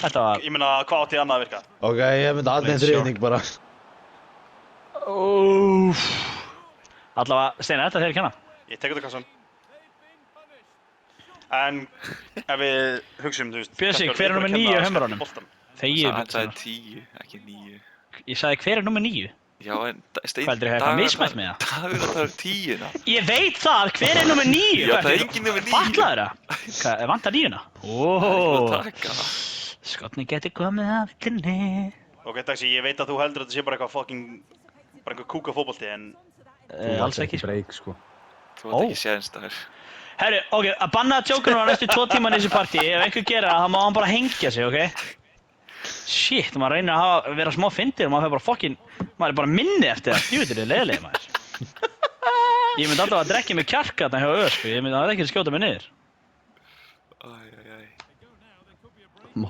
Þetta var... Ég meina, hvað átti annað að virka? Ok, ég myndi aldrei einn þriðning bara. Úff. Allavega, Steini, þetta er þér að kenna. Ég tek út á kassan. En ef við hugsum, þú veist... Bjössi, hver er númer 9 á heimurunum? Þegið. Hann sagði 10, ekki 9. Ég sagði hver er númer 9? Já, en Steinn... Hvað heldur ég eitthvað mismælt með það? Dagur að það er 10-na. Ég veit það, hver er númer 9? Já, það er engin númer 9. Fatlaður það? Hvað, vantar 9-na? Óóóó. Skotni geti komið af villinni. Ok, Daxi, ég veit að þú heldur að þetta sé bara eitthvað fucking... bara einhver kúka fótbolti, en... Alls ekki, sko. Break, sko. Þú veit ekki séðins dagur. Herru, ok, að banna djókunum á næstu 2 tíman í þessu partí. Ef einhver gera það, þá má hann bara hengja sig, ok? Shit, maður reynir að vera smá fyndir og maður fer bara fucking... maður er bara minni eftir það. Jú, þetta er leiðilega, maður. Ég myndi alltaf að drekja mig kjarka þarna hjá Öð, sko. Ég myndi að það ekki skjóta mig niður.